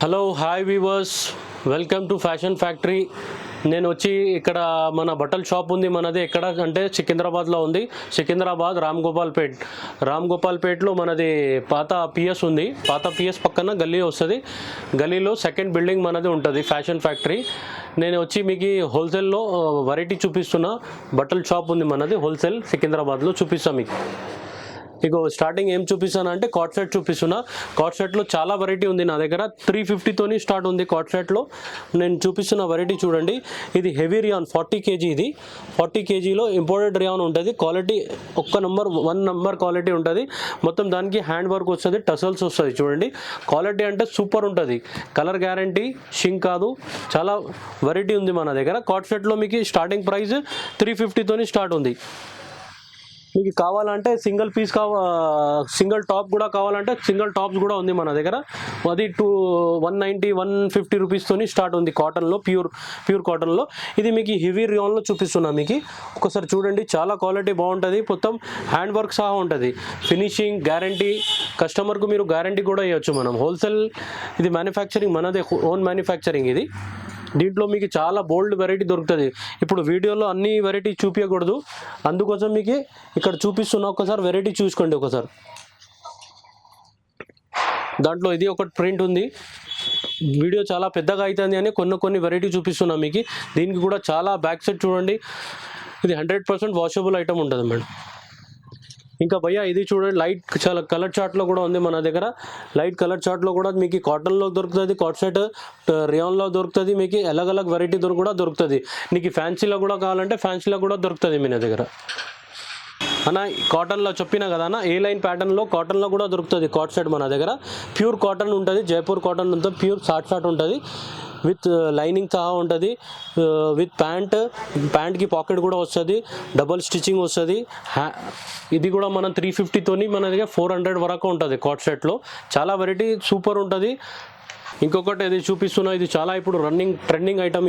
Hello hi weavers, welcome to fashion factory. నేను వచ్చి ఇక్కడ మన బట్టల షాప్ ఉంది. మనది ఎక్కడ అంటే సికింద్రాబాద్లో ఉంది. సికింద్రాబాద్ రామ్ గోపాల్పేట్లో మనది పాత పిఎస్ ఉంది. పాత పిఎస్ పక్కన గల్లీ వస్తుంది. గల్లీలో సెకండ్ బిల్డింగ్ మనది ఉంటుంది ఫ్యాషన్ ఫ్యాక్టరీ. నేను వచ్చి మీకు హోల్సేల్లో వెరైటీ చూపిస్తున్నా. బట్టల షాప్ ఉంది మనది హోల్సేల్ సికింద్రాబాద్లో. చూపిస్తాను మీకు. ఇక స్టార్టింగ్ ఏం చూపిస్తాను అంటే కాట్ సెట్ చూపిస్తున్నా. కాట్ సెట్లో చాలా వెరైటీ ఉంది నా దగ్గర. 350తోని స్టార్ట్ ఉంది కాట్ సెట్లో. నేను చూపిస్తున్న వెరైటీ చూడండి. ఇది హెవీ రియాన్ 40 కేజీ. ఇది 40 కేజీలో ఇంపోర్టెడ్ రియాన్ ఉంటుంది. క్వాలిటీ వన్ నంబర్ క్వాలిటీ ఉంటుంది. మొత్తం దానికి హ్యాండ్ వర్క్ వస్తుంది, టసల్స్ వస్తుంది. చూడండి క్వాలిటీ అంటే సూపర్ ఉంటుంది. కలర్ గ్యారంటీ, షింక్ కాదు. చాలా వెరైటీ ఉంది మన దగ్గర. కాట్ సెట్లో మీకు స్టార్టింగ్ ప్రైస్ 350తోని స్టార్ట్ ఉంది. మీకు కావాలంటే సింగిల్ టాప్ కూడా కావాలంటే సింగిల్ టాప్స్ కూడా ఉంది మన దగ్గర. అది 190-150 రూపీస్తోని స్టార్ట్ ఉంది కాటన్లో, ప్యూర్ కాటన్లో. ఇది మీకు హెవీ రియాన్లో చూపిస్తున్నా. మీకు ఒకసారి చూడండి, చాలా క్వాలిటీ బాగుంటుంది. మొత్తం హ్యాండ్ వర్క్ సహా ఉంటుంది. ఫినిషింగ్ గ్యారంటీ, కస్టమర్కు మీరు గ్యారంటీ కూడా ఇవ్వచ్చు. మనం హోల్సేల్, ఇది మ్యానుఫ్యాక్చరింగ్ మనదే, ఓన్ మ్యానుఫ్యాక్చరింగ్ ఇది. దీంట్లో మీకు చాలా బోల్డ్ వెరైటీ దొరుకుతుంది. ఇప్పుడు వీడియోలో అన్ని వెరైటీ చూపించకూడదు, అందుకోసం మీకు ఇక్కడ చూపిస్తున్నా. ఒకసారి వెరైటీ చూసుకోండి ఒకసారి. దాంట్లో ఇది ఒకటి ప్రింట్ ఉంది. వీడియో చాలా పెద్దగా అవుతుంది అని కొన్ని వెరైటీ చూపిస్తున్నా మీకు. దీనికి కూడా చాలా బ్యాక్ సైడ్ చూడండి. ఇది 100% వాషబుల్ ఐటమ్ ఉంటుంది మేడం. ఇంకా భయ్యా ఇది చూడండి, లైట్ చాలా కలర్ చార్ట్లో కూడా ఉంది మన దగ్గర. లైట్ కలర్ చార్ట్లో కూడా మీకు కాటన్లో దొరుకుతుంది, కాట్ సెట్ రియాన్లో దొరుకుతుంది. మీకు అలగ్ వెరైటీ కూడా దొరుకుతుంది. నీకు ఫ్యాన్సీలో కూడా కావాలంటే ఫ్యాన్సీలో కూడా దొరుకుతుంది మీ దగ్గర. అన్న కాటన్లో చెప్పినా కదా అన్న, ఏ లైన్ ప్యాటర్న్లో కాటన్లో కూడా దొరుకుతుంది కాట్ సెట్ మన దగ్గర. ప్యూర్ కాటన్ ఉంటుంది, జైపూర్ కాటన్ ఉంటుంది. ప్యూర్ షార్ట్ ఉంటుంది, విత్ లైనింగ్ సహా ఉంటుంది. విత్ ప్యాంట్కి పాకెట్ కూడా వస్తుంది, డబల్ స్టిచ్చింగ్ వస్తుంది. ఇది కూడా మనం 350తోని మన దగ్గర 400 వరకు ఉంటుంది కాట్ సెట్లో. చాలా వెరైటీ సూపర్ ఉంటుంది. ఇంకొకటి ఇది చూపిస్తున్నా. ఇది చాలా ఇప్పుడు ట్రెండింగ్ ఐటమ్.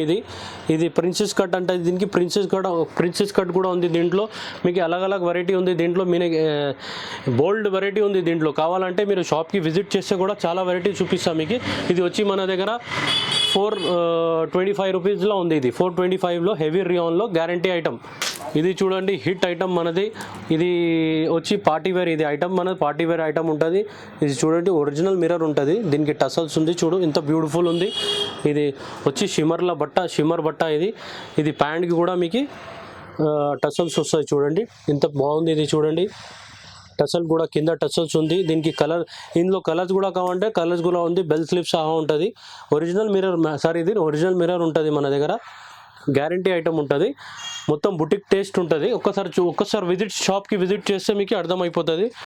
ఇది ప్రిన్సెస్ కట్ అంటే దీనికి ప్రిన్సెస్ కట్ కూడా ఉంది. దీంట్లో మీకు అలగ్ వెరైటీ ఉంది. దీంట్లో మీ బోల్డ్ వెరైటీ ఉంది. దీంట్లో కావాలంటే మీరు షాప్కి విజిట్ చేస్తే కూడా చాలా వెరైటీ చూపిస్తాం మీకు. ఇది వచ్చి మన దగ్గర 425 రూపీస్లో ఉంది. ఇది 425లో హెవీ రియాన్లో గ్యారంటీ ఐటమ్. ఇది చూడండి, హిట్ ఐటమ్ మనది. ఇది వచ్చి పార్టీవేర్. ఇది ఐటమ్ మనది పార్టీవేర్ ఐటమ్ ఉంటుంది. ఇది చూడండి, ఒరిజినల్ మిర్రర్ ఉంటుంది. దీనికి టసల్స్ ఉంది. చూడు ఎంత బ్యూటిఫుల్ ఉంది. ఇది వచ్చి షిమ్మర్ బట్ట. ఇది ప్యాంట్కి కూడా మీకు టసల్స్ వస్తాయి. చూడండి ఎంత బాగుంది. ఇది చూడండి, టసల్ కూడా కింద టసల్స్ ఉంది. దీనికి ఇందులో కలర్స్ కూడా కావాలంటే కలర్స్ కూడా ఉంది. బెల్ స్లిప్స్ సహా ఉంటుంది. ఇది ఒరిజినల్ మిర్రర్ ఉంటుంది మన దగ్గర. గ్యారంటీ ఐటమ్ ఉంటుంది. మొత్తం బుటిక్ టేస్ట్ ఉంటుంది. ఒక్కసారి షాప్కి విజిట్ చేస్తే మీకు అర్థమైపోతుంది.